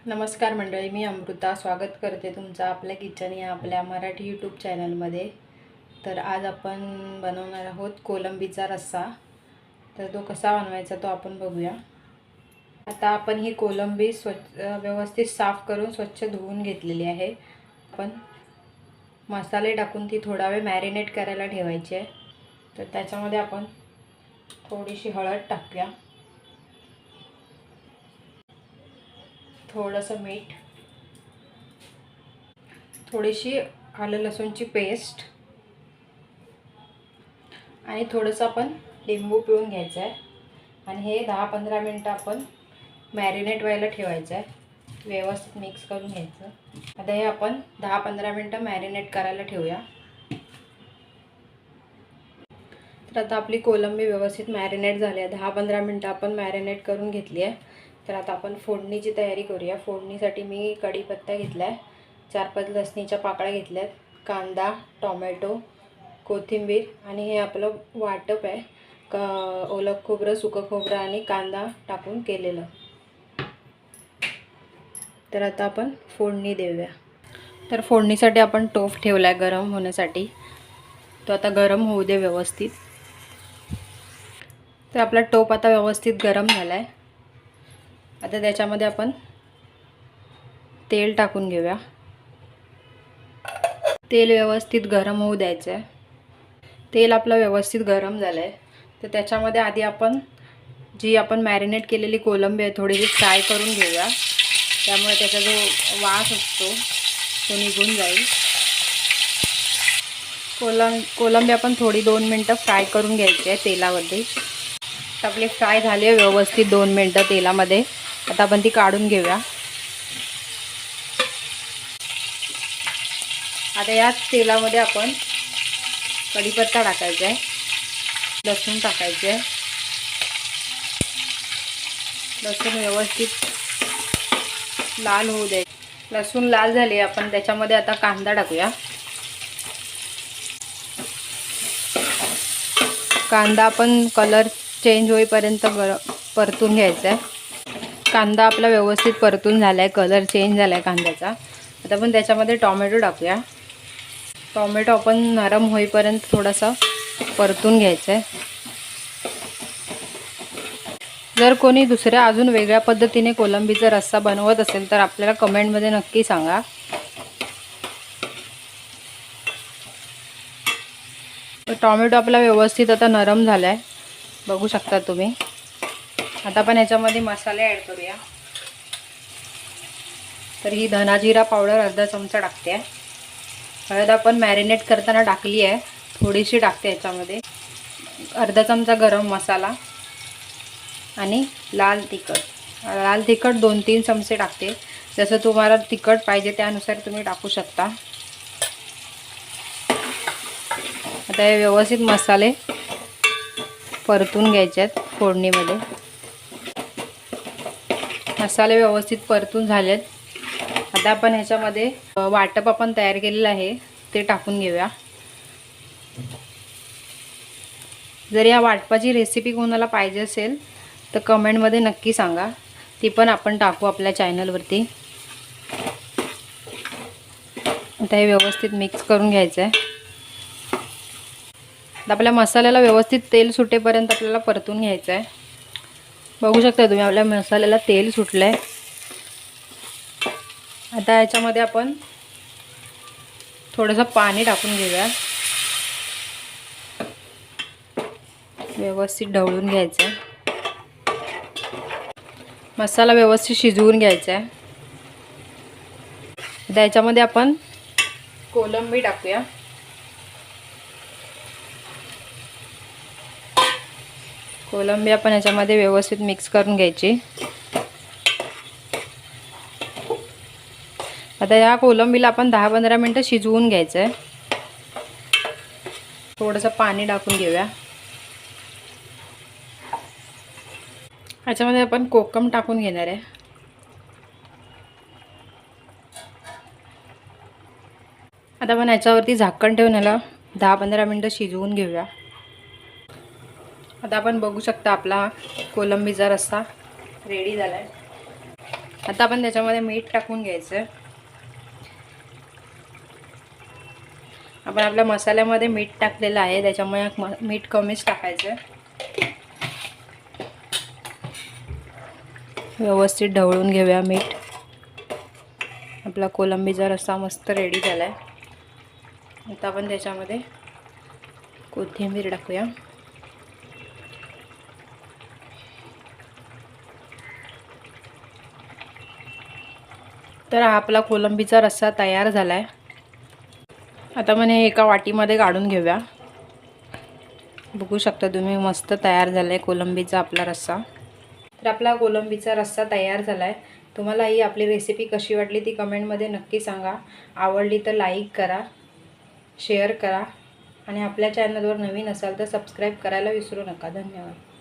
नमस्कार मंडळी, मी अमृता स्वागत करते तुमचं आपल्या किचन या आपल्या मराठी यूट्यूब चॅनलमध्ये। तर आज आपण बनवणार आहोत कोलंबीचा रस्सा। तर तो कसा बनवायचा तो आपण बघूया। आता आपण ही कोलंबी व्यवस्थित साफ करून स्वच्छ धुवून घेतलेली आहे। आपण मसाले टाकून ती थोडा वेळ मॅरिनेट करायला ठेवायची आहे। तर त्याच्यामध्ये आपण थोडीशी हळद टाकूया, थोडंसं मीठ, थोडीशी आलं लसूणची पेस्ट आणि थोडंसं आपण लिंबू पिळून घ्यायचं आहे आणि हे 10-15 मिनिटं आपण मॅरिनेट व्हायला ठेवायचं आहे। व्यवस्थित मिक्स करून घ्यायचं। आता हे आपण 10-15 मिनिटं मॅरिनेट करायला ठेवूया। तर आता आपली कोलंबी व्यवस्थित मॅरिनेट झाली आहे। 10-15 मिनिटं आपण मॅरिनेट करून घेतली आहे। तर आता आपण फोडणीची तयारी करूया। फोडणीसाठी मी कढीपत्ता घेतला आहे, 4-5 लसणीच्या पाकळ्या घेतल्यात, कांदा, टोमॅटो, कोथिंबीर आणि हे आपलं वाटप आहे ओलं खोबरं, सुकं खोबरं आणि कांदा टाकून केलेलं। तर आता आपण फोडणी देऊया। तर फोडणीसाठी आपण टोप ठेवला आहे गरम होण्यासाठी। तो आता गरम होऊ दे व्यवस्थित। तर आपला टोप आता व्यवस्थित गरम झाला आहे। आता त्याच्यामध्ये आपण तेल टाकून घेऊया। तेल व्यवस्थित गरम होऊ द्यायचं आहे। तेल आपलं व्यवस्थित गरम झालं आहे। तर त्याच्यामध्ये आधी आपण जी आपण मॅरिनेट केलेली कोलंबी आहे थोडीशी फ्राय करून घेऊया। त्यामुळे त्याचा जो वास असतो तो निघून जाईल। कोलंबी आपण थोडी 2 मिनिटं फ्राय करून घ्यायची आहे तेलामध्ये। आपली फ्राय झाली आहे व्यवस्थित 2 मिनिटं तेलामध्ये। आता आपण ती काढून घेऊया। आता याच तेलामध्ये आपण कढीपत्ता टाकायचा आहे, लसूण टाकायचे आहे। लसूण व्यवस्थित लाल होऊ दे। लसूण लाल झाले, आपण त्याच्यामध्ये आता कांदा टाकूया। कांदा आपण कलर चेंज होईपर्यंत परतून घ्यायचा आहे। कांदा आपला व्यवस्थित परतून झाला आहे, कलर चेंज झाला आहे कांद्याचा। आता आपण त्याच्यामध्ये टोमॅटो टाकूया। टोमॅटो आपण नरम होईपर्यंत थोडासा परतून घ्यायचं आहे। जर कोणी दुसऱ्या अजून वेगळ्या पद्धतीने कोलंबीचा रस्सा बनवत असेल तर आपल्याला कमेंटमध्ये नक्की सांगा। टोमॅटो आपला व्यवस्थित आता नरम झाला आहे, बघू शकता तुम्ही। आता आपण याच्यामध्ये मसाले ॲड करूया। तर ही धना जिरा पावडर अर्धा चमचा टाकते आहे। हळद आपण मॅरिनेट करताना टाकली आहे, थोडीशी टाकते याच्यामध्ये। अर्धा चमचा गरम मसाला आणि लाल तिखट 2-3 चमचे टाकते। जसं तुम्हाला तिखट पाहिजे त्यानुसार तुम्ही टाकू शकता। आता हे व्यवस्थित मसाले परतून घ्यायचे आहेत फोडणीमध्ये। मसाले व्यवस्थित परतून झालेत। आता आपण ह्याच्यामध्ये वाटप आपण तयार केलेलं आहे ते टाकून घेऊया। जर या वाटपाची रेसिपी कोणाला पाहिजे असेल तर कमेंटमध्ये नक्की सांगा, ती पण आपण टाकू आपल्या चॅनलवरती। आता हे व्यवस्थित मिक्स करून घ्यायचं आहे। आपल्या मसाल्याला व्यवस्थित तेल सुटेपर्यंत आपल्याला परतून घ्यायचं आहे। बघू शकता तुम्ही आपल्या मसाल्याला तेल सुटलं आहे। आता याच्यामध्ये आपण थोडंसं पाणी टाकून घेऊया, व्यवस्थित ढवळून घ्यायचं आहे। मसाला व्यवस्थित शिजवून घ्यायचा आहे। आता याच्यामध्ये आपण कोलंबी टाकूया। कोलंबी आपण याच्यामध्ये व्यवस्थित मिक्स करून घ्यायची। आता या कोलंबीला आपण 10-15 मिनिटं शिजवून घ्यायचं आहे। थोडंसं पाणी टाकून घेऊया। याच्यामध्ये आपण कोकम टाकून घेणार आहे। आता आपण याच्यावरती झाकण ठेवून याला 10-15 मिनिटं शिजवून घेऊया। आता आपण बघू शकता आपला कोलंबीचा रस्सा रेडी झाला आहे। आता आपण त्याच्यामध्ये मीठ टाकून घ्यायचं. आपण आपल्या मसाल्यामध्ये मीठ टाकलेलं आहे, त्याच्यामुळे मीठ कमीच टाकायचं. व्यवस्थित ढवळून घेऊया मीठ. आपला कोलंबीचा रस्सा मस्त रेडी झाला आहे. आता आपण त्याच्यामध्ये कोथिंबीर टाकूया. तर हा आपला कोलंबीचा रस्सा तयार झाला आहे. आता आपण हे एका वाटीमध्ये काढून घेऊया. बघू शकता तुम्ही, मस्त तयार झाला आहे कोलंबीचा आपला रस्सा. तर आपला कोलंबीचा रस्सा तयार झाला आहे. तुम्हाला ही आपली रेसिपी कशी वाटली ती कमेंटमध्ये नक्की सांगा. आवडली तर लाईक करा, शेअर करा आणि आपल्या चॅनलवर नवीन असाल तर सबस्क्राईब करायला विसरू नका. धन्यवाद.